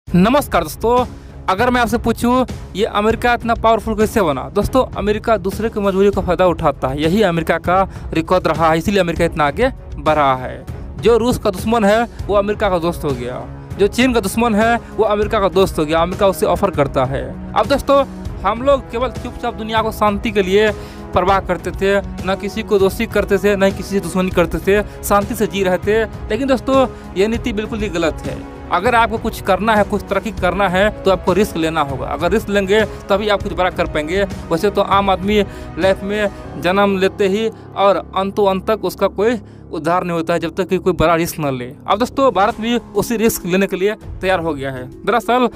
नमस्कार दोस्तों, अगर मैं आपसे पूछूं ये अमेरिका इतना पावरफुल कैसे बना। दोस्तों, अमेरिका दूसरे की मजबूरी का फ़ायदा उठाता है, यही अमेरिका का रिकॉर्ड रहा है, इसीलिए अमेरिका इतना आगे बढ़ा है। जो रूस का दुश्मन है वो अमेरिका का दोस्त हो गया, जो चीन का दुश्मन है वो अमेरिका का दोस्त हो गया, अमेरिका उससे ऑफर करता है। अब दोस्तों, हम लोग केवल चुपचाप दुनिया को शांति के लिए परवाह करते थे, न किसी को दोस्ती करते थे, न किसी से दुश्मनी करते थे, शांति से जी रहे थे। लेकिन दोस्तों, ये नीति बिल्कुल ही गलत है। अगर आपको कुछ करना है, कुछ तरक्की करना है, तो आपको रिस्क लेना होगा। अगर रिस्क लेंगे तभी आप कुछ बड़ा कर पाएंगे। वैसे तो आम आदमी लाइफ में जन्म लेते ही और अंतों अंत तक उसका कोई उद्धार नहीं होता है जब तक कि कोई बड़ा रिस्क न ले। अब दोस्तों, भारत भी उसी रिस्क लेने के लिए तैयार हो गया है। दरअसल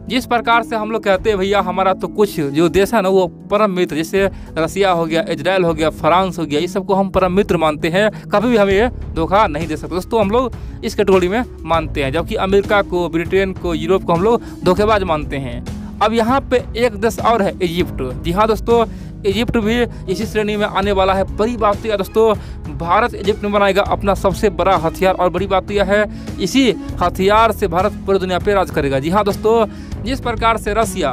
जिस प्रकार से हम लोग कहते हैं भैया हमारा तो कुछ जो देश है ना वो परम मित्र, जैसे रसिया हो गया, इजराइल हो गया, फ्रांस हो गया, ये सबको हम परम मित्र मानते हैं, कभी भी हमें ये धोखा नहीं दे सकते। दोस्तों, हम लोग इस कैटेगरी में मानते हैं, जबकि अमेरिका को, ब्रिटेन को, यूरोप को हम लोग धोखेबाज मानते हैं। अब यहाँ पे एक देश और है, इजिप्ट। जी हाँ दोस्तों, इजिप्ट भी इसी श्रेणी में आने वाला है। बड़ी बात तो यह दोस्तों, भारत इजिप्ट में बनाएगा अपना सबसे बड़ा हथियार, और बड़ी बात तो यह है इसी हथियार से भारत पूरी दुनिया पे राज करेगा। जी हाँ दोस्तों, जिस प्रकार से रसिया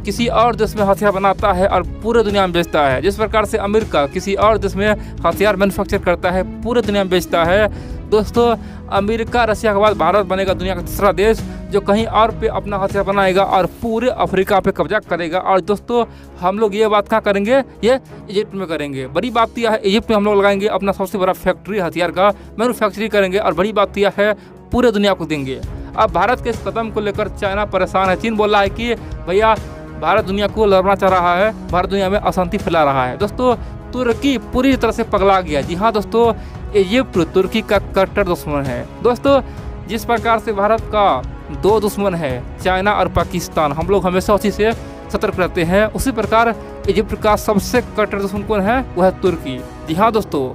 किसी और देश में हथियार बनाता है और पूरे दुनिया में बेचता है, जिस प्रकार से अमेरिका किसी और देश में हथियार मैन्युफैक्चर करता है, पूरे दुनिया में बेचता है, दोस्तों अमेरिका रसिया के बाद भारत बनेगा दुनिया का तीसरा देश जो कहीं और पे अपना हथियार बनाएगा और पूरे अफ्रीका पे कब्जा करेगा। और दोस्तों, हम लोग ये बात कहाँ करेंगे? ये इजिप्ट में करेंगे। बड़ी बात तो यह है, इजिप्ट में हम लोग लगाएंगे अपना सबसे बड़ा फैक्ट्री, हथियार का मैन्युफैक्चरिंग करेंगे, और बड़ी बात तो यह है पूरे दुनिया को देंगे। अब भारत के इस कदम को लेकर चाइना परेशान है। चीन बोल रहा है कि भैया भारत दुनिया को लड़ना चाह रहा है, भारत दुनिया में अशांति फैला रहा है। दोस्तों, तुर्की पूरी तरह से पगला गया। जी हाँ दोस्तों, इजिप्ट तुर्की का कट्टर दुश्मन है। दोस्तों, जिस प्रकार से भारत का दो दुश्मन है, चाइना और पाकिस्तान, हम लोग हमेशा उसी से सतर्क रहते हैं, उसी प्रकार इजिप्ट का सबसे कट्टर दुश्मन कौन है? वह है तुर्की। जी हाँ दोस्तों,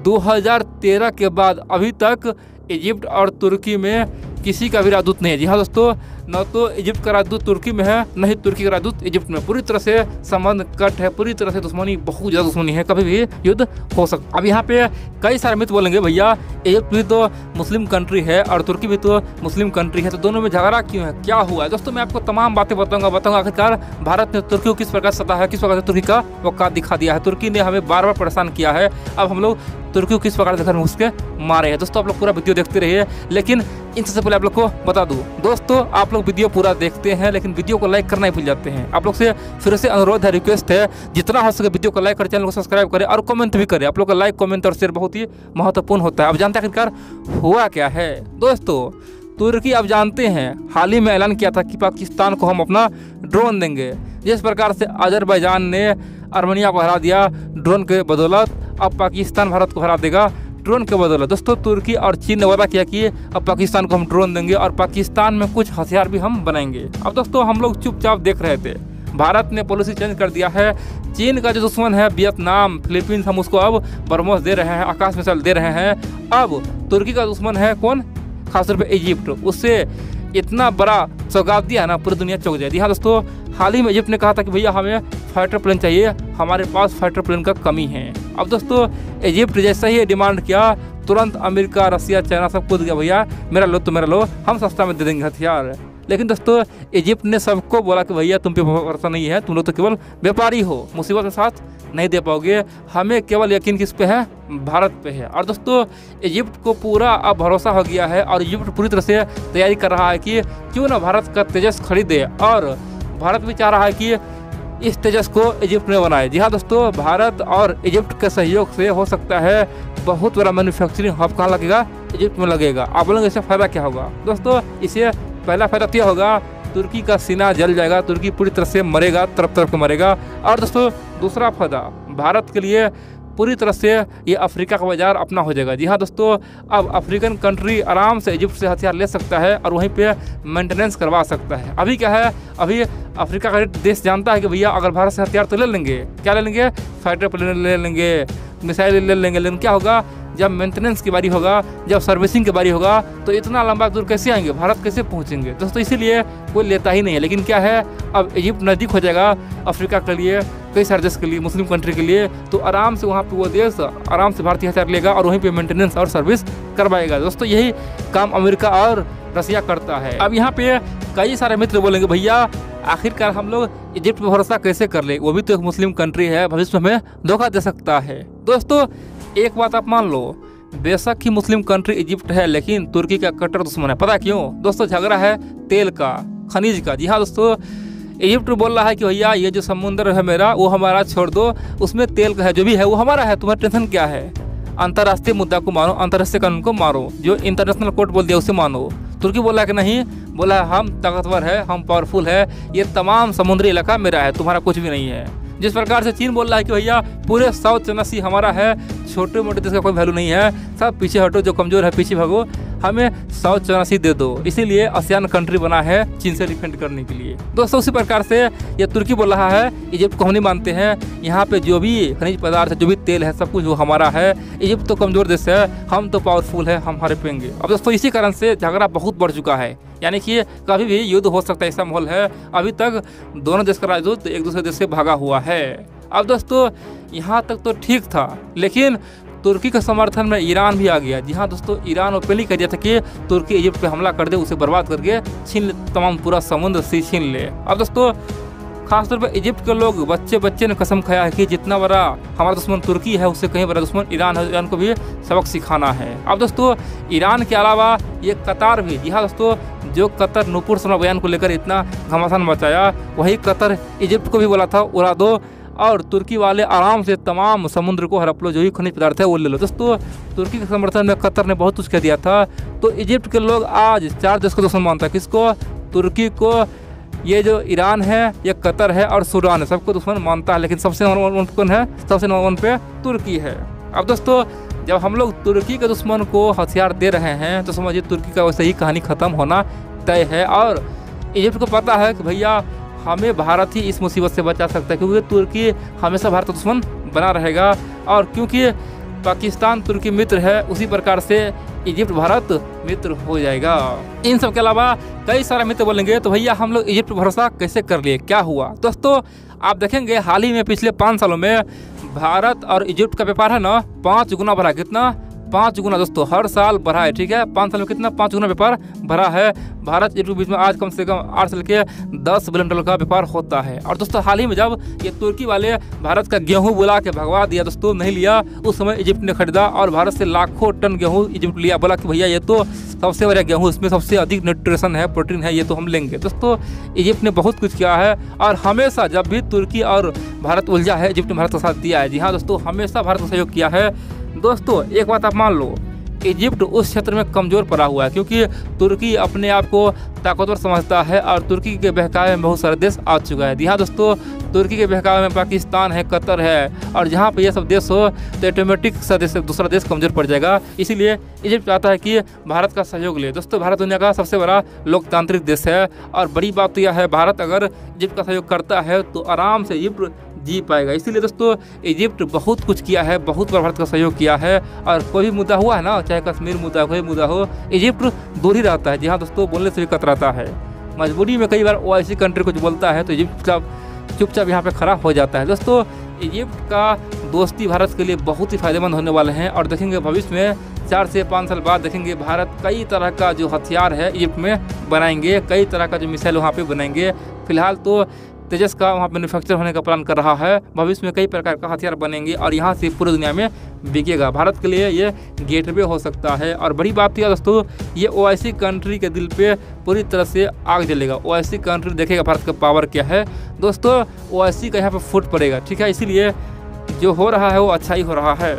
2013 के बाद अभी तक इजिप्ट और तुर्की में किसी का भी राजदूत नहीं है। जी हाँ दोस्तों, न तो इजिप्ट का राजदूत तुर्की में है, न ही तुर्की का राजदूत इजिप्ट में। पूरी तरह से संबंध कट है, पूरी तरह से दुश्मनी, बहुत ज़्यादा दुश्मनी है, कभी भी युद्ध हो सकता। अब यहाँ पे कई सारे मित्र बोलेंगे भैया इजिप्ट भी तो मुस्लिम कंट्री है और तुर्की भी तो मुस्लिम कंट्री है, तो दोनों में झगड़ा क्यों है, क्या हुआ है? दोस्तों, मैं आपको तमाम बातें बताऊंगा आखिरकार भारत ने तुर्की को किस प्रकार सता है, किस प्रकार से तुर्की का औकात दिखा दिया है। तुर्की ने हमें बार बार परेशान किया है, अब हम लोग तुर्की को किस प्रकार से घर में उसके मारे हैं। दोस्तों, आप लोग पूरा वीडियो देखते रहिए। लेकिन इनसे पहले आप लोग को बता दूं दोस्तों, आप लोग वीडियो पूरा देखते हैं लेकिन वीडियो को लाइक करना ही भूल जाते हैं। आप लोग से फिर से अनुरोध है, रिक्वेस्ट है, जितना हो सके वीडियो को लाइक करें, चैनल को सब्सक्राइब करें और कमेंट भी करें। आप लोग का लाइक, कमेंट और शेयर बहुत ही महत्वपूर्ण होता है। अब जानते हैं आखिरकार हुआ क्या है। दोस्तों, तुर्की अब जानते हैं हाल ही में ऐलान किया था कि पाकिस्तान को हम अपना ड्रोन देंगे। जिस प्रकार से अजरबैजान ने आर्मेनिया को हरा दिया ड्रोन के बदौलत, अब पाकिस्तान भारत को हरा देगा ड्रोन के बदौलत। दोस्तों, तुर्की और चीन ने वादा किया कि अब पाकिस्तान को हम ड्रोन देंगे और पाकिस्तान में कुछ हथियार भी हम बनाएंगे। अब दोस्तों, हम लोग चुपचाप देख रहे थे, भारत ने पॉलिसी चेंज कर दिया है। चीन का जो दुश्मन है वियतनाम, फिलीपींस, हम उसको अब ब्रह्मोस दे रहे हैं, आकाश मिसाइल दे रहे हैं। अब तुर्की का दुश्मन है कौन? खासतौर पर इजिप्ट। उससे इतना बड़ा सौगात दिया है ना, पूरी दुनिया चौंक जाएगी। हाँ दोस्तों, हाल ही में इजिप्ट ने कहा था कि भैया हमें फाइटर प्लेन चाहिए, हमारे पास फाइटर प्लेन का कमी है। अब दोस्तों, इजिप्ट जैसा ही डिमांड किया, तुरंत अमेरिका, रसिया, चाइना सब कूद गया, भैया मेरा लो तो मेरा लो, हम सस्ता में दे देंगे हथियार। लेकिन दोस्तों, इजिप्ट ने सबको बोला कि भैया तुम पे भरोसा नहीं है, तुम लोग तो केवल व्यापारी हो, मुसीबत में साथ नहीं दे पाओगे, हमें केवल यकीन किस पे है? भारत पे है। और दोस्तों, इजिप्ट को पूरा अब भरोसा हो गया है और इजिप्ट पूरी तरह से तैयारी कर रहा है कि क्यों ना भारत का तेजस खरीदे, और भारत भी चाह रहा है कि इस तेजस को इजिप्ट में बनाए। जी हाँ दोस्तों, भारत और इजिप्ट के सहयोग से हो सकता है बहुत बड़ा मैन्युफैक्चरिंग हब कहाँ लगेगा? इजिप्ट में लगेगा। आप बोलेंगे इससे फ़ायदा क्या होगा? दोस्तों, इसे पहला फ़ायदा तो यह होगा, तुर्की का सीना जल जाएगा, तुर्की पूरी तरह से मरेगा, तरफ के मरेगा। और दोस्तों, दूसरा फ़ायदा भारत के लिए पूरी तरह से ये अफ्रीका का बाजार अपना हो जाएगा। जी हाँ दोस्तों, अब अफ्रीकन कंट्री आराम से इजिप्ट से हथियार ले सकता है और वहीं पे मेंटेनेंस करवा सकता है। अभी क्या है, अभी अफ्रीका का देश जानता है कि भैया अगर भारत से हथियार तो ले लेंगे, क्या ले लेंगे? फाइटर प्लेन ले लेंगे, मिसाइल ले लेंगे, लेकिन क्या होगा? जब मेंटेनेंस की बारी होगा, जब सर्विसिंग की बारी होगा, तो इतना लंबा दूर कैसे आएंगे, भारत कैसे पहुँचेंगे दोस्तों। इसीलिए कोई लेता ही नहीं है। लेकिन क्या है, अब इजिप्ट नज़दीक हो जाएगा अफ्रीका के लिए, कई सारे देश के लिए, मुस्लिम कंट्री के लिए, तो आराम से वहाँ पे वो देश आराम से भारतीय हथियार लेगा और वहीं पे मेंटेनेंस और सर्विस करवाएगा दोस्तों। यही काम अमेरिका और रसिया करता है। अब यहाँ पे कई सारे मित्र बोलेंगे भैया आखिरकार हम लोग इजिप्ट पर भरोसा कैसे कर ले, वो भी तो एक मुस्लिम कंट्री है, भविष्य में हमें धोखा दे सकता है। दोस्तों एक बात आप मान लो, बेशक ही मुस्लिम कंट्री इजिप्ट है, लेकिन तुर्की का कट्टर दुश्मन है। पता क्यों दोस्तों? झगड़ा है तेल का, खनिज का। जी हाँ दोस्तों, इजिप्ट बोल रहा है कि भैया ये जो समुद्र है मेरा, वो हमारा छोड़ दो, उसमें तेल का है, जो भी है वो हमारा है, तुम्हें टेंशन क्या है। अंतर्राष्ट्रीय मुद्दा को मानो, अंतर्राष्ट्रीय कानून को मारो, जो इंटरनेशनल कोर्ट बोल दिया उसे मानो। तुर्की बोला कि नहीं, बोला हम ताकतवर है, हम पावरफुल है, ये तमाम समुद्री इलाका मेरा है, तुम्हारा कुछ भी नहीं है। जिस प्रकार से चीन बोल रहा है कि भैया पूरे साउथ चाइना सी हमारा है, छोटे मोटे देश का कोई वैल्यू नहीं है, सब पीछे हटो, जो कमजोर है पीछे भागो, हमें साउथ चाइना सी दे दो। इसीलिए आसियान कंट्री बना है चीन से डिफेंड करने के लिए। दोस्तों उसी प्रकार से ये तुर्की बोल रहा है इजिप्ट को हम नहीं मानते हैं, यहाँ पे जो भी खनिज पदार्थ है, जो भी तेल है, सब कुछ वो हमारा है। इजिप्ट तो कमजोर देश है, हम तो पावरफुल है, हम हारे पेंगे। अब दोस्तों इसी कारण से झगड़ा बहुत बढ़ चुका है, यानी कि कभी भी युद्ध हो सकता है, ऐसा माहौल है। अभी तक दोनों देश का राजदूत एक दूसरे देश से भागा हुआ है। अब दोस्तों यहाँ तक तो ठीक था, लेकिन तुर्की के समर्थन में ईरान भी आ गया। जी हाँ दोस्तों, ईरान ओपनली कह दिया था कि तुर्की इजिप्ट पे हमला कर दे, उसे बर्बाद करके छीन ले, तमाम पूरा समुद्र से छीन ले। अब दोस्तों खासतौर पर इजिप्ट के लोग बच्चे ने कसम खाया है कि जितना बड़ा हमारा दुश्मन तुर्की है, उससे कहीं बड़ा दुश्मन ईरान है, ईरान को भी सबक सिखाना है। अब दोस्तों ईरान के अलावा ये कतार भी, जी हाँ दोस्तों, जो कतर नूपुर शर्मा बयान को लेकर इतना घमासान मचाया, वही कतर इजिप्ट को भी बोला था उड़ा दो, और तुर्की वाले आराम से तमाम समुद्र को हड़प लो, जो भी खनिज पदार्थ है वो ले लो। दोस्तों तुर्की के समर्थन में कतर ने बहुत कुछ कह दिया था। तो इजिप्ट के लोग आज 4 देश को दुश्मन मानता है। किसको? तुर्की को, ये जो ईरान है, ये कतर है और सूडान है, सबको दुश्मन मानता है। लेकिन सबसे नंबर 1 कौन है? सबसे नंबर 1 पे तुर्की है। अब दोस्तों जब हम लोग तुर्की के दुश्मन को हथियार दे रहे हैं, तो समझिए तुर्की का वैसे ही कहानी ख़त्म होना तय है। और इजिप्ट को पता है कि भैया हमें भारत ही इस मुसीबत से बचा सकता है, क्योंकि तुर्की हमेशा भारत का दुश्मन बना रहेगा। और क्योंकि पाकिस्तान तुर्की मित्र है, उसी प्रकार से इजिप्ट भारत मित्र हो जाएगा। इन सब के अलावा कई सारे मित्र बोलेंगे तो भैया हम लोग इजिप्ट भरोसा कैसे कर लिए, क्या हुआ? दोस्तों आप देखेंगे हाल ही में पिछले 5 सालों में भारत और इजिप्ट का व्यापार है ना 5 गुना बढ़ा। कितना? 5 गुना दोस्तों, हर साल बढ़ा है। ठीक है, 5 साल में कितना? 5 गुना व्यापार बढ़ा है। भारत इजिप्ट के बीच में आज कम से कम 8 साल के $10 बिलियन का व्यापार होता है। और दोस्तों हाल ही में जब ये तुर्की वाले भारत का गेहूं बुला के भगवा दिया, दोस्तों नहीं लिया, उस समय इजिप्ट ने खरीदा और भारत से लाखों टन गेहूं इजिप्ट लिया। बोला कि भैया ये तो सबसे बड़ा गेहूं, इसमें सबसे अधिक न्यूट्रिशन है, प्रोटीन है, ये तो हम लेंगे। दोस्तों इजिप्ट ने बहुत कुछ किया है, और हमेशा जब भी तुर्की और भारत उलझा है, इजिप्ट ने भारत का साथ दिया है। जी हाँ दोस्तों, हमेशा भारत का सहयोग किया है। दोस्तों एक बात आप मान लो, इजिप्ट उस क्षेत्र में कमज़ोर पड़ा हुआ है, क्योंकि तुर्की अपने आप को ताकतवर समझता है और तुर्की के बहकावे में बहुत सारे देश आ चुका है। जी हाँ दोस्तों, तुर्की के बहकावे में पाकिस्तान है, कतर है, और जहाँ पे ये सब देश हो तो ऑटोमेटिक दूसरा देश कमज़ोर पड़ जाएगा। इसीलिए इजिप्ट चाहता है कि भारत का सहयोग ले। दोस्तों भारत दुनिया का सबसे बड़ा लोकतांत्रिक देश है, और बड़ी बात तो यह है, भारत अगर इजिप्ट का सहयोग करता है तो आराम से इजिप्ट जी पाएगा। इसीलिए दोस्तों इजिप्ट बहुत कुछ किया है, बहुत बार भारत का सहयोग किया है, और कोई भी मुद्दा हुआ है ना, चाहे कश्मीर मुद्दा, कोई मुद्दा हो, इजिप्ट दूर ही रहता है। जी हाँ दोस्तों, बोलने से भी कतराता है। मजबूरी में कई बार ओआईसी कंट्री कुछ बोलता है तो इजिप्ट चुपचाप यहाँ पे खड़ा हो जाता है। दोस्तों इजिप्ट का दोस्ती भारत के लिए बहुत ही फायदेमंद होने वाले हैं, और देखेंगे भविष्य में 4 से 5 साल बाद देखेंगे भारत कई तरह का जो हथियार है इजिप्ट में बनाएंगे, कई तरह का जो मिसाइल वहाँ पे बनाएंगे। फिलहाल तो तेजस का वहाँ मैन्युफैक्चर होने का प्लान कर रहा है, भविष्य में कई प्रकार का हथियार बनेंगे और यहाँ से पूरी दुनिया में बिकेगा। भारत के लिए ये गेटवे हो सकता है। और बड़ी बात यह दोस्तों, ये ओआईसी कंट्री के दिल पे पूरी तरह से आग जलेगा। ओआईसी कंट्री देखेगा भारत का पावर क्या है। दोस्तों ओआईसी का यहाँ पे फुट पड़ेगा। ठीक है, इसीलिए जो हो रहा है वो अच्छा ही हो रहा है।